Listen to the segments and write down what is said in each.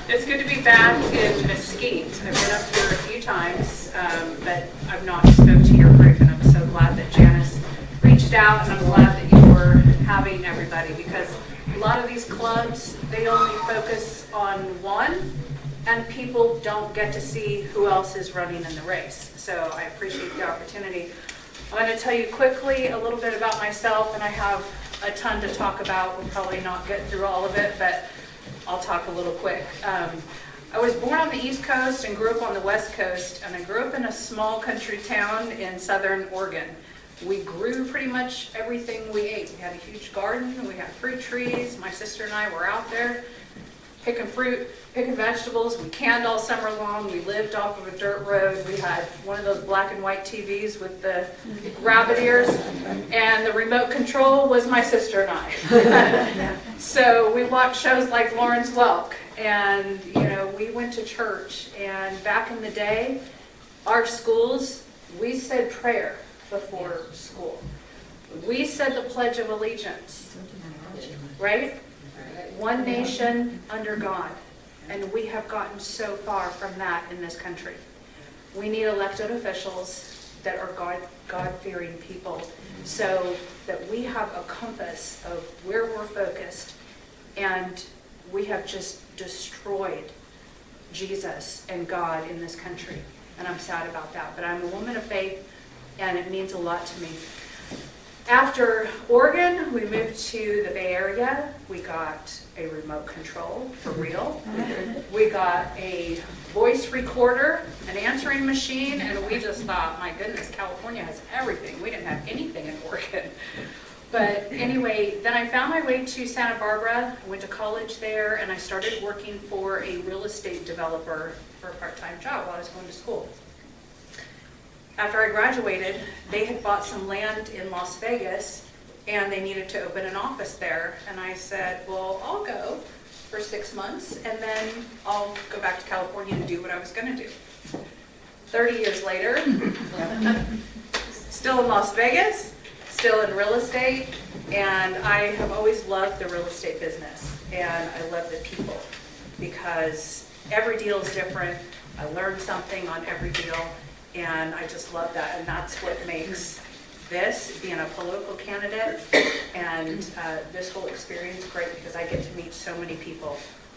It's good to be back in Mesquite. I've been up here a few times, but I've not spoke to your group, and I'm so glad that Janice reached out, and I'm glad that you were having everybody, because a lot of these clubs, they only focus on one, and people don't get to see who else is running in the race. So I appreciate the opportunity. I'm going to tell you quickly a little bit about myself, and I have a ton to talk about. We'll probably not get through all of it, but I'll talk a little quick. I was born on the East Coast and grew up on the West Coast, and I grew up in a small country town in southern Oregon. We grew pretty much everything we ate. We had a huge garden, we had fruit trees. My sister and I were out there picking fruit, picking vegetables. We canned all summer long. We lived off of a dirt road. We had one of those black and white TVs with the rabbit ears, and the remote control was my sister and I. So we watched shows like Lawrence Welk, and we went to church. And back in the day, our schools, we said prayer before school. We said the Pledge of Allegiance, right? One nation under God. And we have gotten so far from that in this country. We need elected officials that are God-fearing people, so that we have a compass of where we're focused. And we have just destroyed Jesus and God in this country. And I'm sad about that. But I'm a woman of faith, and it means a lot to me. After Oregon, we moved to the Bay Area. We got a remote control, for real. We got a voice recorder, an answering machine, and we just thought, my goodness, California has everything. We didn't have anything in Oregon. But anyway, then I found my way to Santa Barbara. I went to college there, and I started working for a real estate developer for a part-time job while I was going to school. After I graduated, they had bought some land in Las Vegas, and they needed to open an office there. And I said, well, I'll go for 6 months, and then I'll go back to California and do what I was going to do. 30 years later, still in Las Vegas, still in real estate, and I have always loved the real estate business, and I love the people, because every deal is different. I learned something on every deal. And I just love that, and that's what makes this, being a political candidate, and this whole experience great, because I get to meet so many people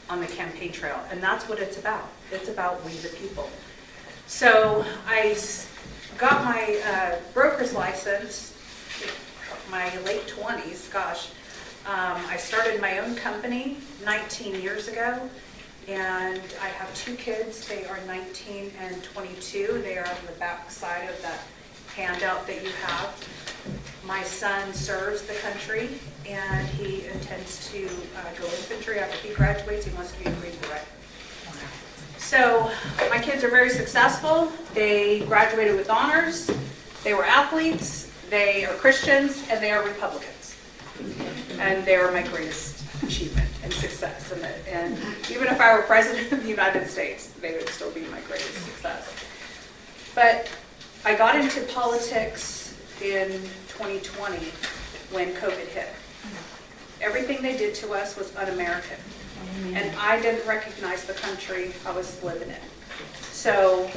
on the campaign trail, and that's what it's about. It's about we the people. So I got my broker's license in my late 20s, gosh. I started my own company 19 years ago. And I have 2 kids. They are 19 and 22. They are on the back side of that handout that you have. My son serves the country, and he intends to go infantry after he graduates. He wants to be a Green Beret. So my kids are very successful. They graduated with honors. They were athletes. They are Christians, and they are Republicans. And they are my greatest achievement and success. And even if I were president of the United States, they would still be my greatest success. But I got into politics in 2020 when COVID hit. Everything they did to us was un-American. And I didn't recognize the country I was living in. So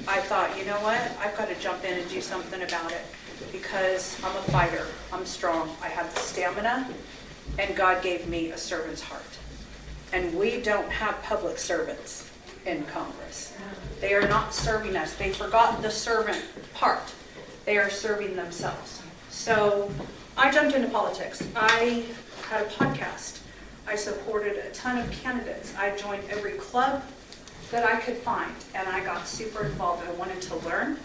I thought, you know what? I've got to jump in and do something about it, because I'm a fighter. I'm strong. I have the stamina. And God gave me a servant's heart. And we don't have public servants in Congress. They are not serving us. They forgot the servant part. They are serving themselves. So I jumped into politics. I had a podcast. I supported a ton of candidates. I joined every club that I could find, and I got super involved. I wanted to learn.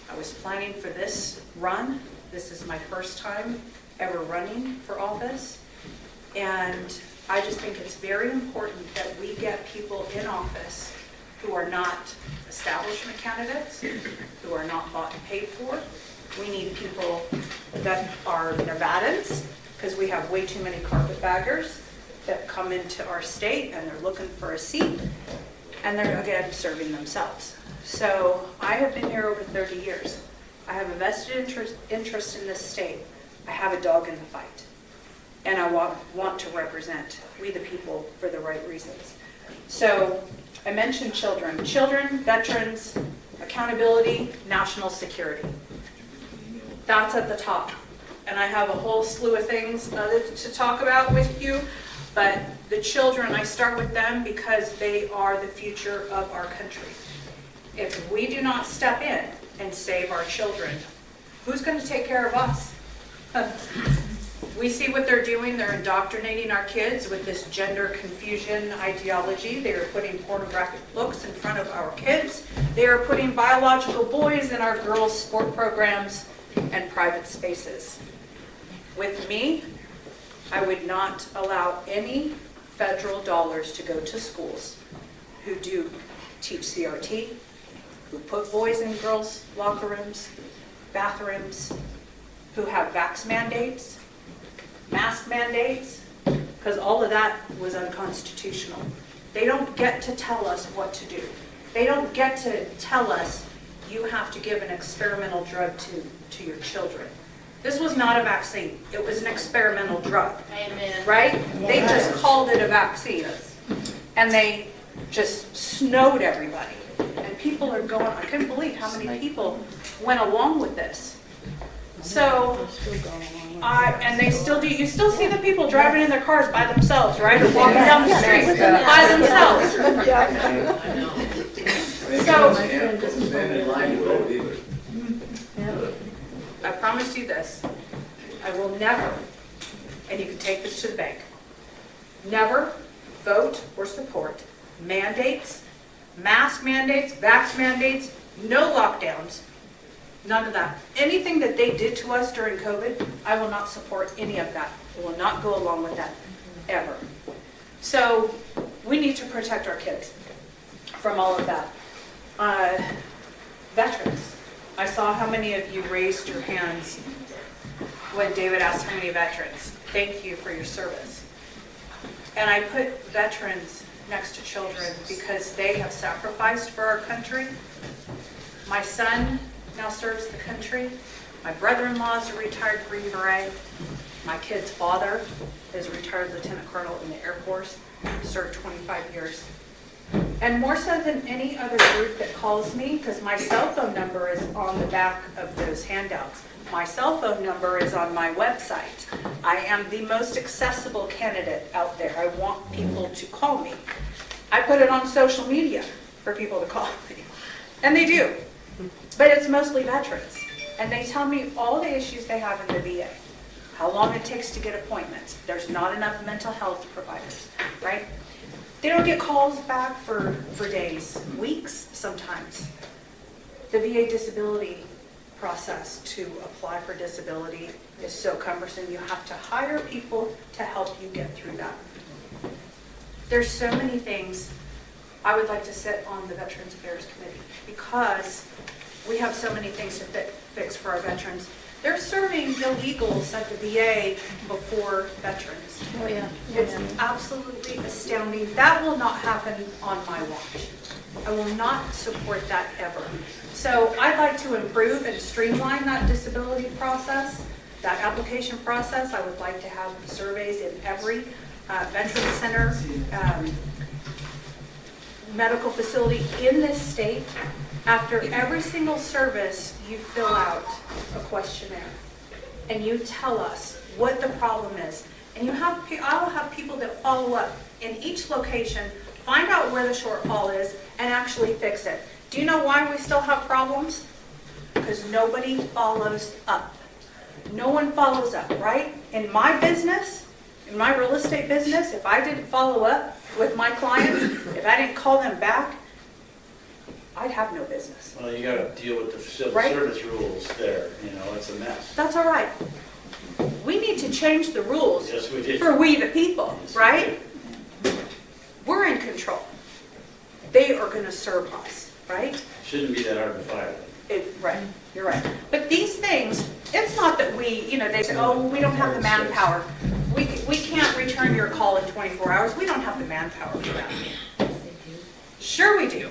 I was planning for this run. This is my first time ever running for office. And I just think it's very important that we get people in office who are not establishment candidates, who are not bought and paid for. We need people that are Nevadans, because we have way too many carpetbaggers that come into our state and they're looking for a seat, and they're, again, serving themselves. So I have been here over 30 years. I have a vested interest in this state. I have a dog in the fight. And I want to represent we the people for the right reasons. So I mentioned children. Children, veterans, accountability, national security. That's at the top. And I have a whole slew of things to talk about with you, but the children, I start with them because they are the future of our country. If we do not step in and save our children, who's going to take care of us? We see what they're doing. They're indoctrinating our kids with this gender confusion ideology. They are putting pornographic books in front of our kids. They are putting biological boys in our girls' sport programs and private spaces. With me, I would not allow any federal dollars to go to schools who do teach CRT, who put boys in girls' locker rooms, bathrooms, who have vax mandates, mask mandates, because all of that was unconstitutional. They don't get to tell us what to do. They don't get to tell us you have to give an experimental drug to your children. This was not a vaccine. It was an experimental drug. Amen. Right? They just called it a vaccine. And they just snowed everybody. And people are going, I couldn't believe how many people went along with this. So, and they still do, you still see the people driving in their cars by themselves, right? Or walking down the street by themselves. So, I promise you this, I will never, and you can take this to the bank, never vote or support mandates, mask mandates, vax mandates, no lockdowns, none of that. Anything that they did to us during COVID, I will not support any of that. I will not go along with that, ever. So we need to protect our kids from all of that. Veterans. I saw how many of you raised your hands when David asked how many veterans. Thank you for your service. And I put veterans next to children because they have sacrificed for our country. My son now serves the country. My brother-in-law is a retired Green Beret. My kid's father is a retired lieutenant colonel in the Air Force, served 25 years. And more so than any other group that calls me, because my cell phone number is on the back of those handouts. My cell phone number is on my website. I am the most accessible candidate out there. I want people to call me. I put it on social media for people to call me. And they do. But it's mostly veterans. And they tell me all the issues they have in the VA. How long it takes to get appointments. There's not enough mental health providers, right? They don't get calls back for days, weeks sometimes. The VA disability process to apply for disability is so cumbersome. You have to hire people to help you get through that. There's so many things. I would like to sit on the Veterans Affairs Committee because we have so many things to fix for our veterans. They're serving illegals at the VA before veterans. Oh, yeah. It's absolutely astounding. That will not happen on my watch. I will not support that ever. So I'd like to improve and streamline that disability process, that application process. I would like to have surveys in every veteran center, medical facility in this state. After every single service, you fill out a questionnaire and you tell us what the problem is. And I'll have people that follow up in each location, find out where the shortfall is, and actually fix it. Do you know why we still have problems? Because nobody follows up. No one follows up, right? In my business, in my real estate business, if I didn't follow up with my clients, if I didn't call them back, I'd have no business. Well, you got to deal with the civil service rules there. You know, it's a mess. That's all right. We need to change the rules Yes, for we the people, yes, right? We're in control. They are going to serve us, right? Shouldn't be that hard to fire. Right, you're right. But these things, it's not that we, they say, oh, we don't have the manpower. We can't return your call in 24 hours. We don't have the manpower for that. Sure we do.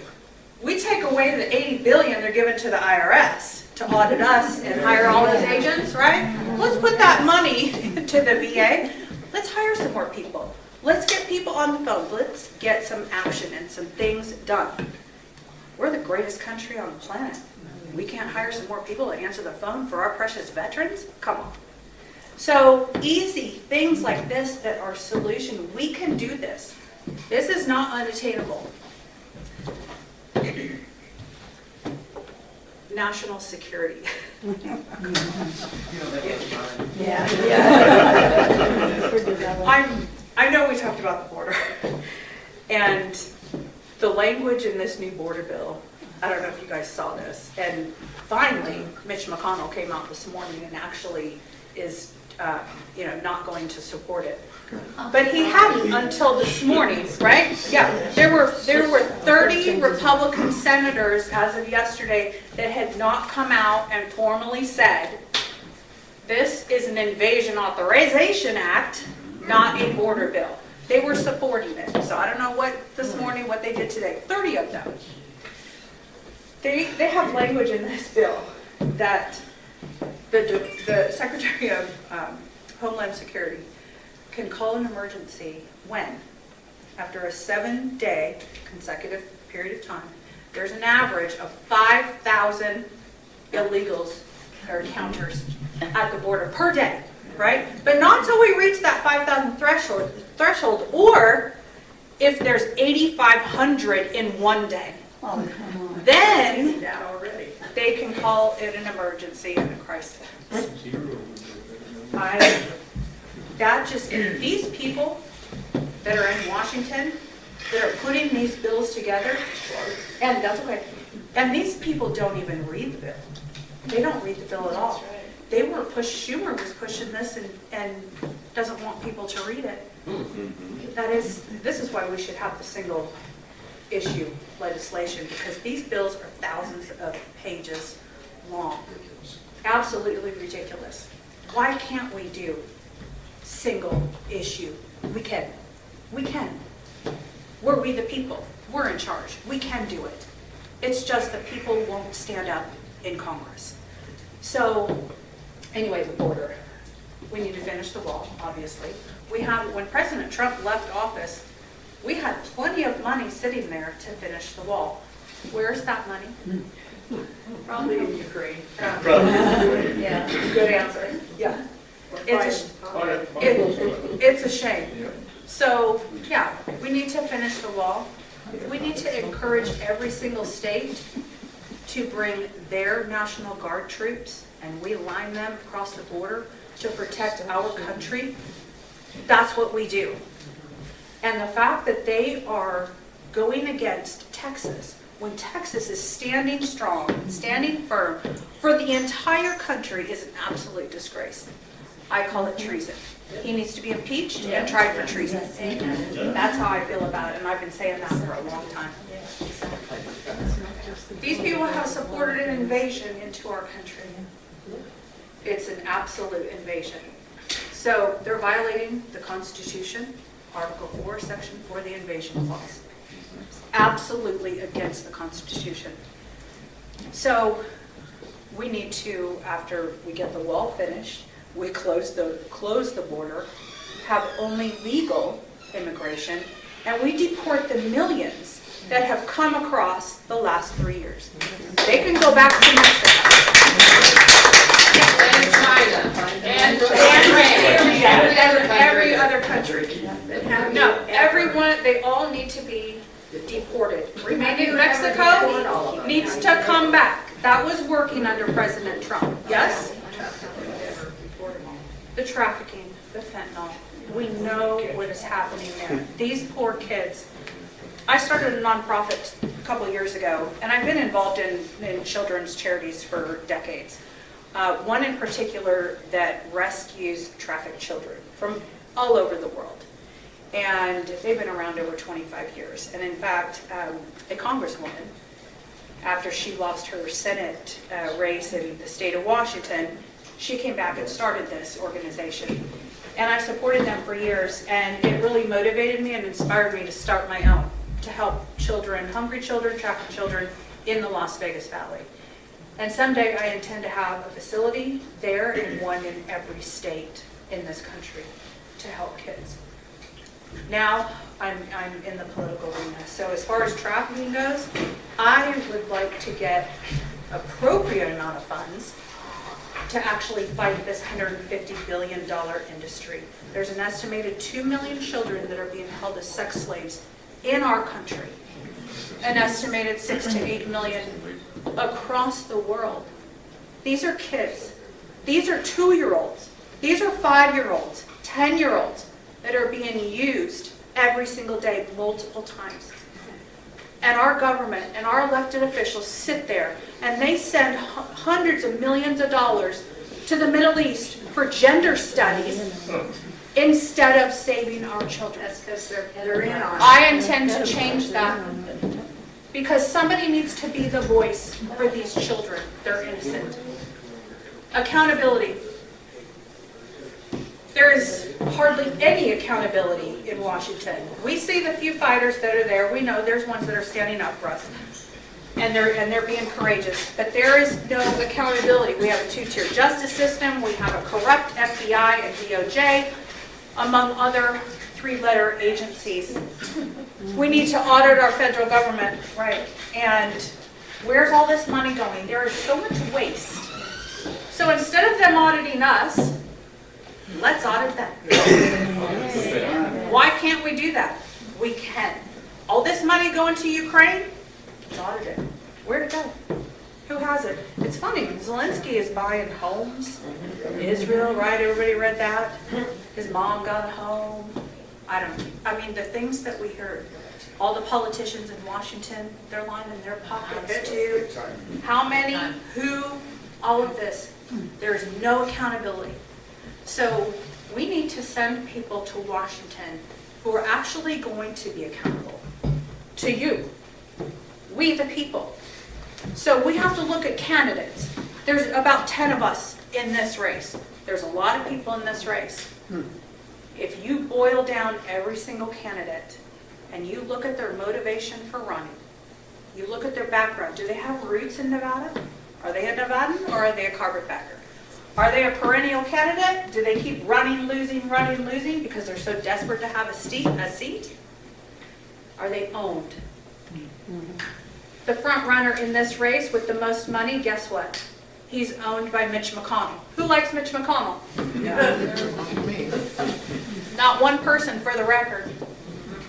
We take away the $80 billion they're giving to the IRS to audit us and hire all those agents, right? Let's put that money to the VA. Let's hire some more people. Let's get people on the phone. Let's get some action and some things done. We're the greatest country on the planet. We can't hire some more people to answer the phone for our precious veterans? Come on. So easy things like this that are solution. We can do this. This is not unattainable. National security. I know we talked about the border and the language in this new border bill. I don't know if you guys saw this. And finally, Mitch McConnell came out this morning and actually is, not going to support it. But he hadn't until this morning, right? Yeah, there were 30 Republican senators as of yesterday that had not come out and formally said, this is an Invasion Authorization Act, not a border bill. They were supporting it. So I don't know what they did today. 30 of them. They have language in this bill that the Secretary of Homeland Security can call an emergency when, after a 7-day consecutive period of time, there's an average of 5,000 illegals or encounters at the border per day, right? But not until we reach that 5,000 threshold, or if there's 8,500 in one day. Oh, come on. Then they can call it an emergency and a crisis. These people that are in Washington that are putting these bills together, and that's okay, and these people don't even read the bill. They don't read the bill at all. Schumer was pushing this and doesn't want people to read it. This is why we should have the single issue legislation, because these bills are thousands of pages long. Absolutely ridiculous. Why can't we do single issue? We can. We can. We're we the people. We're in charge. We can do it. It's just that people won't stand up in Congress. So anyway, the border. We need to finish the wall, obviously. When President Trump left office, we had plenty of money sitting there to finish the wall. Where's that money? Probably in Ukraine. Yeah, good answer. Yeah. It's a shame. So, yeah, we need to finish the wall. We need to encourage every single state to bring their National Guard troops, and we line them across the border to protect our country. That's what we do. And the fact that they are going against Texas, when Texas is standing strong, standing firm for the entire country, is an absolute disgrace. I call it treason. He needs to be impeached and tried for treason. That's how I feel about it, and I've been saying that for a long time. These people have supported an invasion into our country. It's an absolute invasion. So they're violating the Constitution, Article 4, Section 4, the Invasion Clause. It's absolutely against the Constitution. So we need to, after we get the wall finished, we close the border, have only legal immigration, and we deport the millions that have come across the last 3 years. They can go back to Mexico. And China. And every other country. No, everyone, they all need to be deported. Remaining Mexico needs to come back. That was working under President Trump. Yes? The trafficking, the fentanyl. We know what is happening there. These poor kids. I started a nonprofit a couple of years ago, and I've been involved in children's charities for decades. One in particular that rescues trafficked children from all over the world. And they've been around over 25 years. And in fact, a congresswoman, after she lost her Senate race in the state of Washington, she came back and started this organization. And I supported them for years, and it really motivated me and inspired me to start my own, to help children, hungry children, trafficked children in the Las Vegas Valley. And someday I intend to have a facility there and one in every state in this country to help kids. Now I'm in the political arena. So as far as trafficking goes, I would like to get appropriate amount of funds to actually fight this $150 billion industry. There's an estimated 2 million children that are being held as sex slaves in our country. An estimated 6 to 8 million across the world. These are kids. These are 2-year-olds. These are 5-year-olds, 10-year-olds that are being used every single day, multiple times. And our government and our elected officials sit there and they send hundreds of millions of dollars to the Middle East for gender studies instead of saving our children. That's because they're in on it. I intend to change that because somebody needs to be the voice for these children. They're innocent. Accountability. There is hardly any accountability in Washington. We see the few fighters that are there. We know there's ones that are standing up for us. And they're being courageous. But there is no accountability. We have a 2-tier justice system. We have a corrupt FBI and DOJ, among other 3-letter agencies. We need to audit our federal government, right? And where's all this money going? There is so much waste. So instead of them auditing us, let's audit them. Why can't we do that? We can. All this money going to Ukraine, it's audited. Where'd it go? Who has it? It's funny, Zelensky is buying homes in Israel, right? Everybody read that? His mom got a home. I mean, the things that we heard. All the politicians in Washington, they're lining their pockets too. How many? Who? All of this. There's no accountability. So we need to send people to Washington who are actually going to be accountable to you, we the people. So we have to look at candidates. There's about 10 of us in this race. There's a lot of people in this race. If you boil down every single candidate and you look at their motivation for running, you look at their background, do they have roots in Nevada? Are they a Nevadan or are they a carpetbagger? Are they a perennial candidate? Do they keep running, losing because they're so desperate to have a seat? Are they owned? The front runner in this race with the most money, guess what? He's owned by Mitch McConnell. Who likes Mitch McConnell? Not one person, for the record,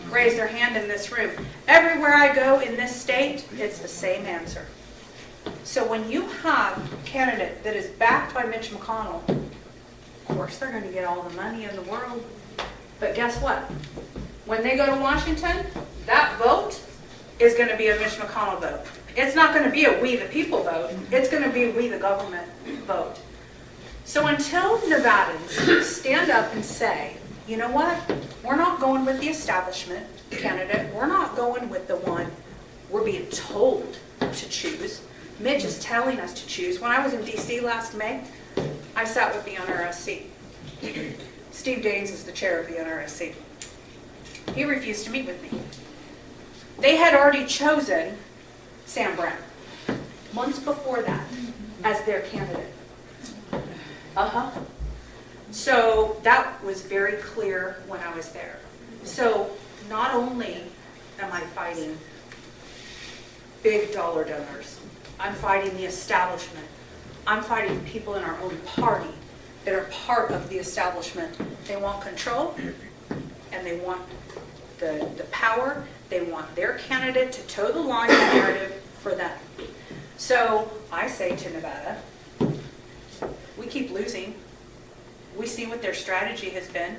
raised their hand in this room. Everywhere I go in this state, it's the same answer. So when you have a candidate that is backed by Mitch McConnell, of course they're going to get all the money in the world. But guess what? When they go to Washington, that vote is going to be a Mitch McConnell vote. It's not going to be a we the people vote. It's going to be a we the government vote. So until Nevadans stand up and say, you know what? We're not going with the establishment candidate. We're not going with the one we're being told to choose. Mitch is telling us to choose. When I was in D.C. last May, I sat with the NRSC. Steve Daines is the chair of the NRSC. He refused to meet with me. They had already chosen Sam Brown months before that as their candidate. So that was very clear when I was there. So not only am I fighting big dollar donors, I'm fighting the establishment. I'm fighting people in our own party that are part of the establishment. They want control and they want the power. They want their candidate to toe the line of narrative for them. So I say to Nevada, we keep losing. We see what their strategy has been,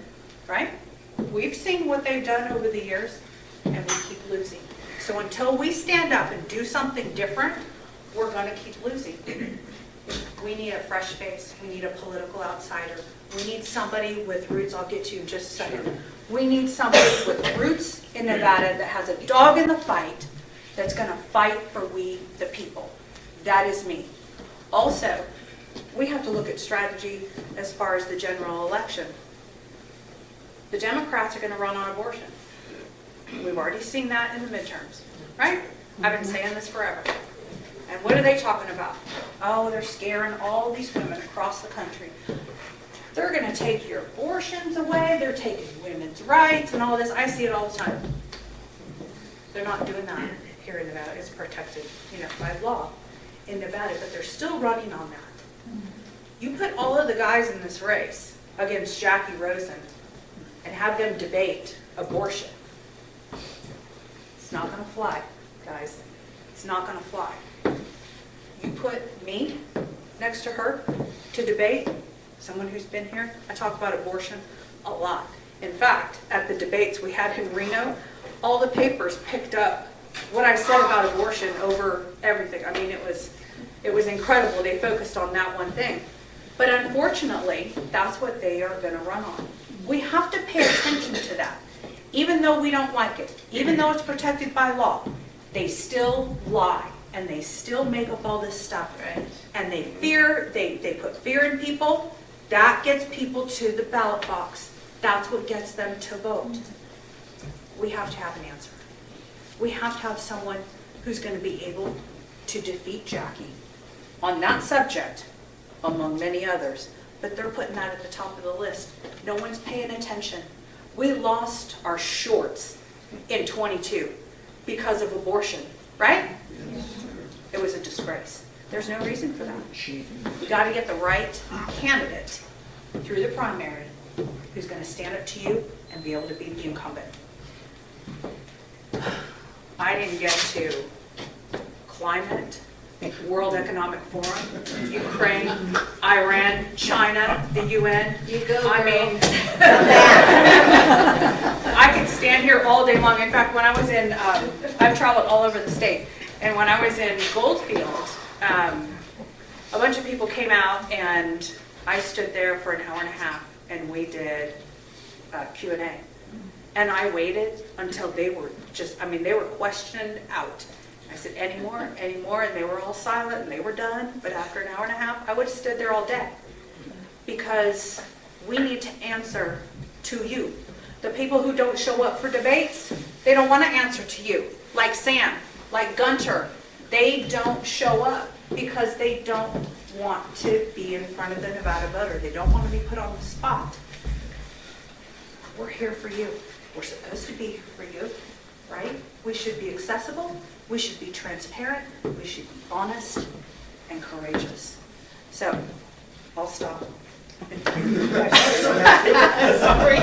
right? We've seen what they've done over the years, and we keep losing. So until we stand up and do something different, we're going to keep losing. We need a fresh face. We need a political outsider. We need somebody with roots. I'll get to you in just a second. We need somebody with roots in Nevada that has a dog in the fight that's going to fight for we, the people. That is me. Also, we have to look at strategy as far as the general election. The Democrats are going to run on abortion. We've already seen that in the midterms, right? I've been saying this forever. And what are they talking about? Oh, they're scaring all these women across the country. They're going to take your abortions away. They're taking women's rights and all this. I see it all the time. They're not doing that here in Nevada. It's protected, by law in Nevada, but they're still running on that. You put all of the guys in this race against Jackie Rosen and have them debate abortion. It's not going to fly, guys. It's not going to fly. You put me next to her to debate, someone who's been here, I talk about abortion a lot. In fact, at the debates we had in Reno, all the papers picked up what I said about abortion over everything. I mean, it was incredible. They focused on that one thing. But unfortunately, that's what they are going to run on. We have to pay attention to that. Even though we don't like it, even though it's protected by law, they still lie and they still make up all this stuff. Right. And they put fear in people. That gets people to the ballot box. That's what gets them to vote. We have to have an answer. We have to have someone who's going to be able to defeat Jackie on that subject, among many others. But they're putting that at the top of the list. No one's paying attention. We lost our shorts in 22 because of abortion, right? It was a disgrace. There's no reason for that. We got to get the right candidate through the primary who's going to stand up to you and be able to beat the incumbent. I didn't get to climate, World Economic Forum, Ukraine, Iran, China, the UN. You go, girl. I mean, I could stand here all day long. In fact, when I was in, I've traveled all over the state, and when I was in Goldfield, a bunch of people came out, and I stood there for an hour and a half, and we did Q&A. And I waited until they were they were questioned out. I said, any more? And they were all silent and they were done. But after an hour and a half, I would have stood there all day. Because we need to answer to you. The people who don't show up for debates, they don't want to answer to you. Like Sam, like Gunter, they don't show up because they don't want to be in front of the Nevada voter. They don't want to be put on the spot. We're here for you. We're supposed to be here for you, right? We should be accessible. We should be transparent. We should be honest and courageous. So, I'll stop. Sorry.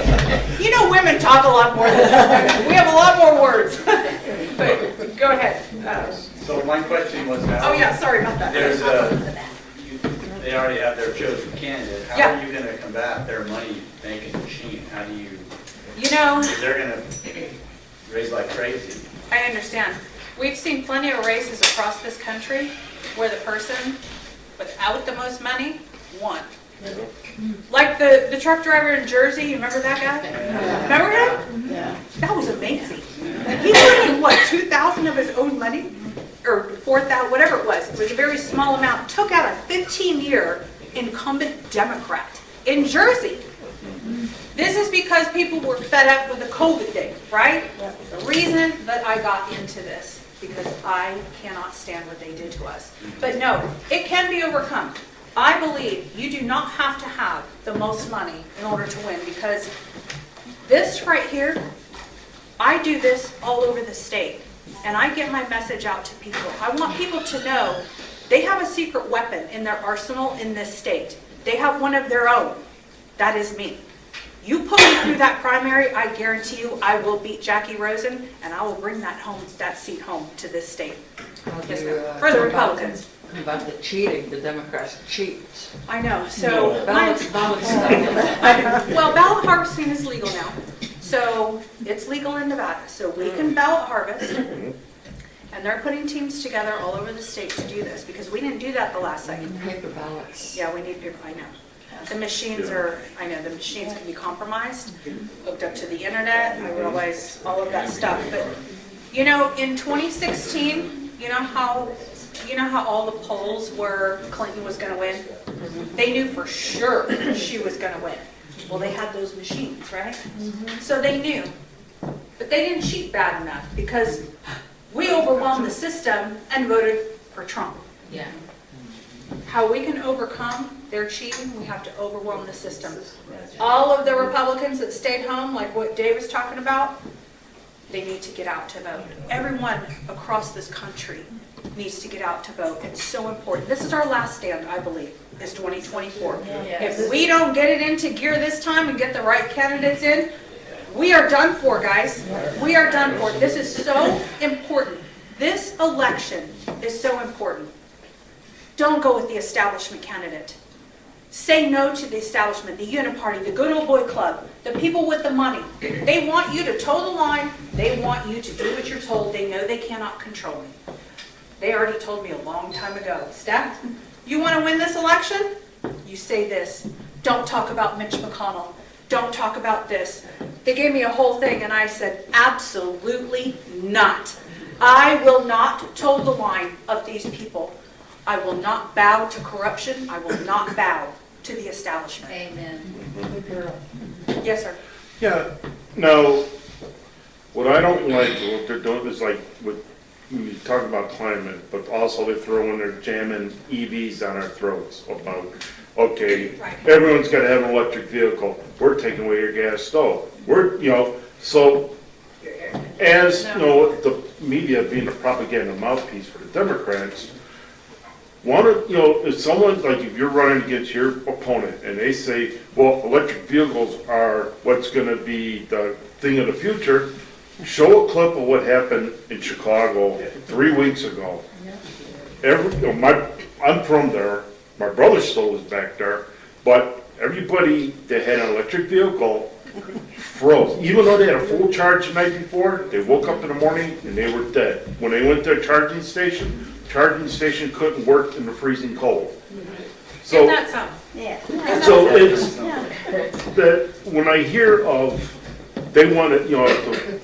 Women talk a lot more than men. We have a lot more words. But go ahead. So my question was now. Oh yeah, sorry about that. They already have their chosen candidate. How are you going to combat their money-making machine? How do you? They're going to raise like crazy. I understand. We've seen plenty of races across this country where the person without the most money won. Like the truck driver in Jersey, you remember that guy? Remember him? Yeah. That was amazing. He put in, $2,000 of his own money? Or $4,000, whatever it was. It was a very small amount. Took out a 15-year incumbent Democrat in Jersey. This is because people were fed up with the COVID thing, right? The reason that I got into this, because I cannot stand what they did to us. But no, it can be overcome. I believe you do not have to have the most money in order to win, because this right here, I do this all over the state, and I get my message out to people. I want people to know they have a secret weapon in their arsenal in this state. They have one of their own. That is me. You put me through that primary, I guarantee you I will beat Jackie Rosen, and I will bring that seat home to this state. Yes, ma'am. For the Republicans. About the cheating, the Democrats cheat. I know, so... Ballot stuff. Well, ballot harvesting is legal now. So it's legal in Nevada. So we can ballot harvest. And they're putting teams together all over the state to do this, because we didn't do that the last cycle. Paper ballots. Yeah, we need paper, I know. The machines the machines can be compromised, hooked up to the internet, I realize all of that stuff. But, in 2016, you know how all the polls were Clinton was going to win? They knew for sure she was going to win. Well, they had those machines, right? So they knew. But they didn't cheat bad enough, because we overwhelmed the system and voted for Trump. Yeah. How we can overcome they're cheating, we have to overwhelm the system. All of the Republicans that stayed home, like what Dave was talking about, they need to get out to vote. Everyone across this country needs to get out to vote. It's so important. This is our last stand, I believe, is 2024. If we don't get it into gear this time and get the right candidates in, we are done for, guys. We are done for. This is so important. This election is so important. Don't go with the establishment candidate. Say no to the establishment, the uniparty, the good old boy club, the people with the money. They want you to toe the line. They want you to do what you're told. They know they cannot control me. They already told me a long time ago, Steph, you want to win this election? You say this. Don't talk about Mitch McConnell. Don't talk about this. They gave me a whole thing and I said, absolutely not. I will not toe the line of these people. I will not bow to corruption. I will not bow to the establishment. Amen. Yes, sir. Yeah, now, what I don't like, what they're doing is like, we talk about climate, but also they throw in their jamming EVs on our throats about, okay, Right. everyone's gotta have an electric vehicle, we're taking away your gas stove. So, as, the media being a propaganda mouthpiece for the Democrats, if someone, like if you're running against your opponent and they say, well, electric vehicles are what's gonna be the thing of the future, show a clip of what happened in Chicago 3 weeks ago. I'm from there, my brother still was back there, but everybody that had an electric vehicle froze. Even though they had a full charge the night before, they woke up in the morning and they were dead. When they went to a charging station couldn't work in the freezing cold. So, Isn't that something? Yeah. so it's that when I hear of they want to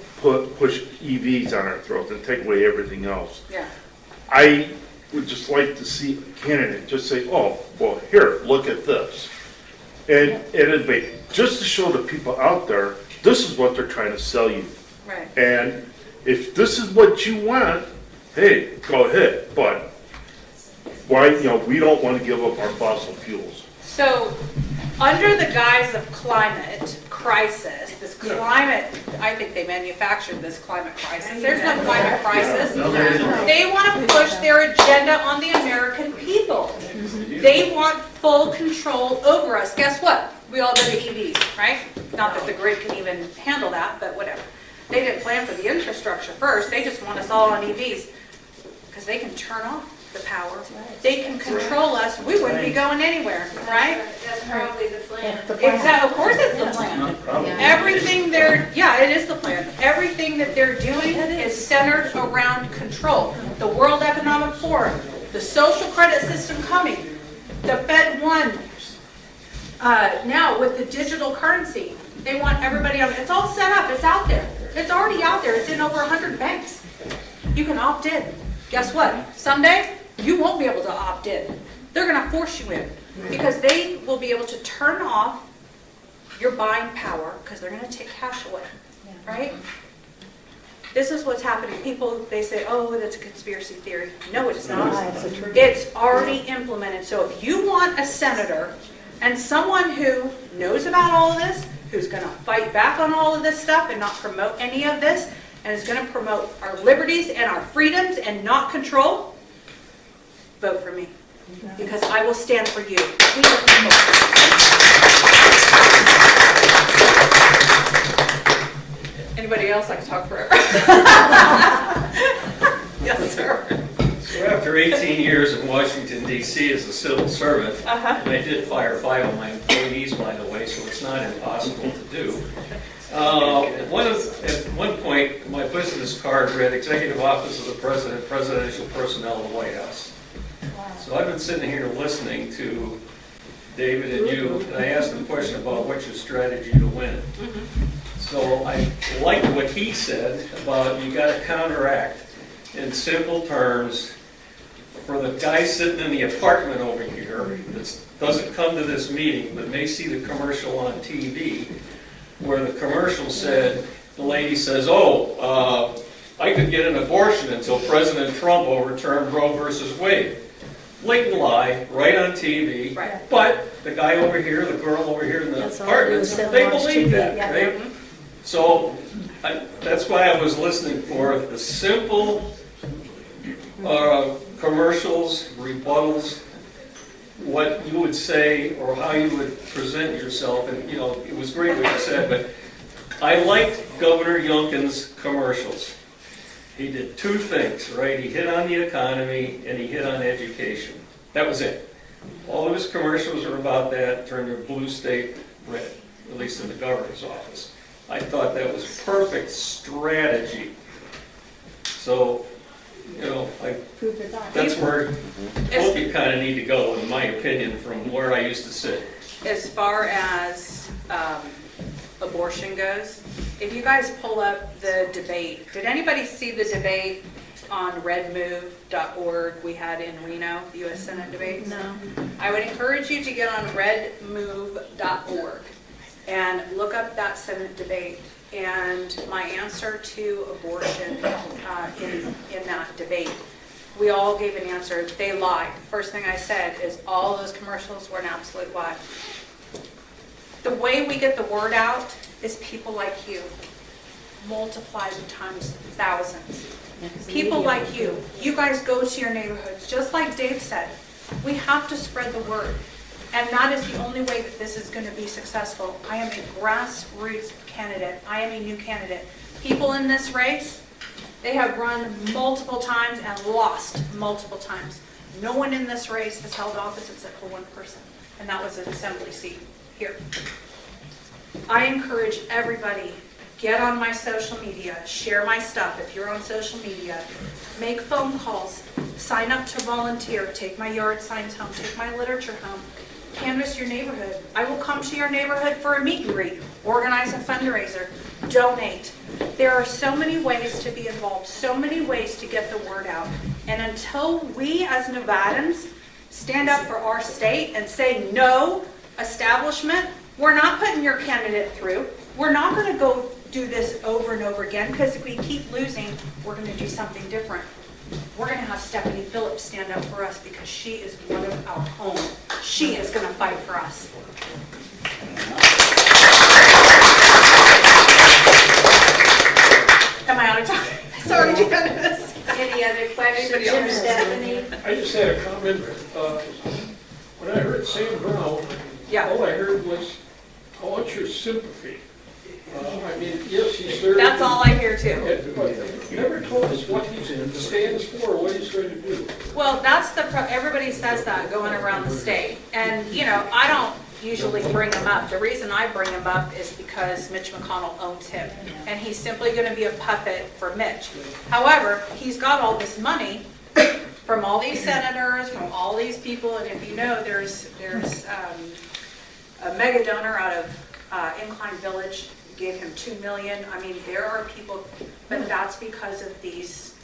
push EVs on our throats and take away everything else. Yeah. I would just like to see a candidate just say, oh, well, here, look at this. And it'd be just to show the people out there, this is what they're trying to sell you. Right. And if this is what you want, hey, go ahead. But why, we don't want to give up our fossil fuels. So, under the guise of climate crisis, this climate, I think they manufactured this climate crisis. There's no climate crisis. They want to push their agenda on the American people. They want full control over us. Guess what? We all go to EVs, right? Not that the grid can even handle that, but whatever. They didn't plan for the infrastructure first. They just want us all on EVs because they can turn off the power. They can control us. We wouldn't be going anywhere, right? That's probably the plan. Exactly. Of course it's the plan. Everything it is the plan. Everything that they're doing is centered around control. The World Economic Forum, the social credit system coming, the Fed won. Now with the digital currency, they want everybody on. It's all set up. It's out there. It's already out there. It's in over 100 banks. You can opt in. Guess what? Someday, you won't be able to opt in. They're going to force you in because they will be able to turn off your buying power because they're going to take cash away, right? This is what's happening. People, they say, oh, that's a conspiracy theory. No, it's not. It's already implemented. So if you want a senator and someone who knows about all of this, who's going to fight back on all of this stuff and not promote any of this, and is going to promote our liberties and our freedoms and not control, vote for me. Because I will stand for you. We are people. Anybody else? I can talk forever. Yes, sir. So after 18 years in Washington, D.C. as a civil servant, and I did fire 5 of my employees, by the way, so it's not impossible to do. At one point, my business card read Executive Office of the President, Presidential Personnel of the White House. So I've been sitting here listening to David and you, and I asked him a question about what's your strategy to win. So I liked what he said about you got to counteract in simple terms for the guy sitting in the apartment over here that doesn't come to this meeting but may see the commercial on TV where the commercial said, the lady says, I could get an abortion until President Trump overturned Roe versus Wade. blatant lie, right on TV. Right. But the guy over here, the girl over here in the That's all they do is apartments, sell they watch believe TV, that, yeah. right? So that's why I was listening for the simple commercials, rebuttals, what you would say or how you would present yourself. And, you know, it was great what you said, but I liked Governor Youngkin's commercials. He did two things, right? He hit on the economy and he hit on education. That was it. All of his commercials were about that, turned their blue state red, at least in the governor's office. I thought that was perfect strategy. So, you know, Prove the thought. that's where both you kind of need to go, in my opinion, from where I used to sit. As far as abortion goes, if you guys pull up the debate, did anybody see the debate on redmove.org we had in Reno, the U.S. Senate debates? No. I would encourage you to get on redmove.org and look up that Senate debate. And my answer to abortion in that debate, we all gave an answer. They lied. First thing I said is all those commercials were an absolute lie. The way we get the word out is people like you, multiplied times thousands. People like you. You guys go to your neighborhoods, just like Dave said. We have to spread the word. And that is the only way that this is going to be successful. I am a grassroots candidate. I am a new candidate. People in this race, they have run multiple times and lost multiple times. No one in this race has held office except for one person, and that was an assembly seat here. I encourage everybody, get on my social media, share my stuff if you're on social media, make phone calls, sign up to volunteer, take my yard signs home, take my literature home, canvass your neighborhood. I will come to your neighborhood for a meet and greet, organize a fundraiser, donate. There are so many ways to be involved, so many ways to get the word out. And until we as Nevadans stand up for our state and say no, establishment, we're not putting your candidate through. We're not going to go do this over and over again, because if we keep losing, we're going to do something different. We're going to have Stephanie Phillips stand up for us because she is one of our own. She is going to fight for us. Am I out of time? Sorry, Janice. Any other questions, Stephanie? I just had a comment. When I heard Sam Brown, Yeah. all I heard was, I want your sympathy. I mean, yes, he served. That's all I hear too. But he never told us what he stands for, or what he's going to do. Well, that's everybody says that going around the state. And, you know, I don't usually bring him up. The reason I bring him up is because Mitch McConnell owns him. And he's simply going to be a puppet for Mitch. However, he's got all this money from all these senators, from all these people. And if you know, there's a mega donor out of Incline Village, gave him $2 million. I mean, there are people, but that's because of these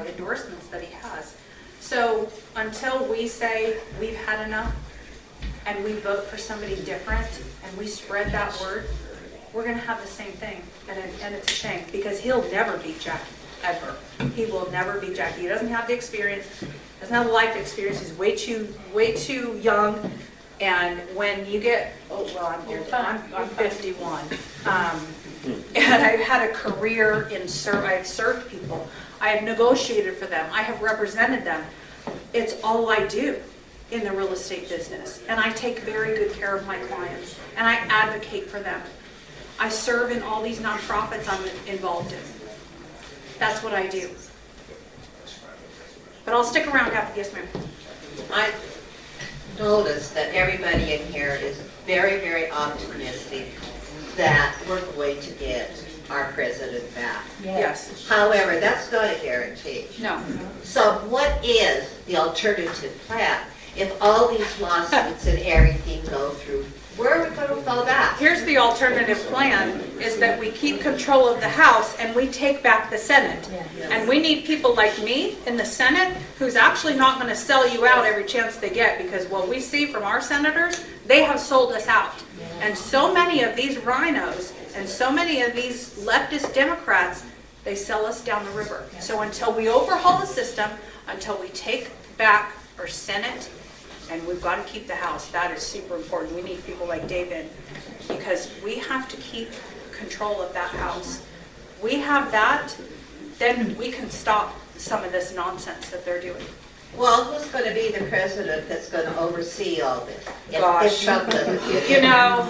endorsements that he has. So until we say we've had enough and we vote for somebody different and we spread that word, we're going to have the same thing. And it's a shame, because he'll never beat Jackie, ever. He will never beat Jackie. He doesn't have the experience, doesn't have the life experience. He's way too young. And when you get, oh, well, I'm older. I'm 51. And I've had a career in I've served people. I have negotiated for them. I have represented them. It's all I do in the real estate business. And I take very good care of my clients. And I advocate for them. I serve in all these nonprofits I'm involved in. That's what I do. But I'll stick around after. Yes, ma'am. I notice that everybody in here is very, very optimistic that we're going to get our president back. Yes. However, that's not a guarantee. No. So what is the alternative plan if all these lawsuits and everything go through? Where are we going to fall back? Here's the alternative plan, is that we keep control of the House and we take back the Senate. And we need people like me in the Senate who's actually not going to sell you out every chance they get, because what we see from our senators, they have sold us out. And so many of these rhinos and so many of these leftist Democrats, they sell us down the river. So until we overhaul the system, until we take back or Senate, and we've got to keep the House. That is super important. We need people like David, because we have to keep control of that House. We have that, then we can stop some of this nonsense that they're doing. Well, who's going to be the president that's going to oversee all this? If Gosh. Trump doesn't get You in? know,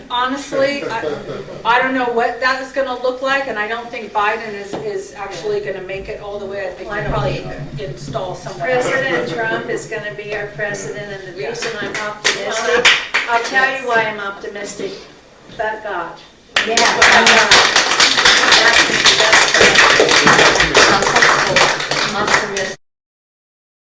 honestly, I don't know what that is going to look like, and I don't think Biden is actually going to make it all the way. I think Well, I he'll don't probably install someone else. President Trump is going to be our president, and the reason I'm optimistic, I'll tell you why I'm optimistic, but God. Yeah. That's I'm optimistic.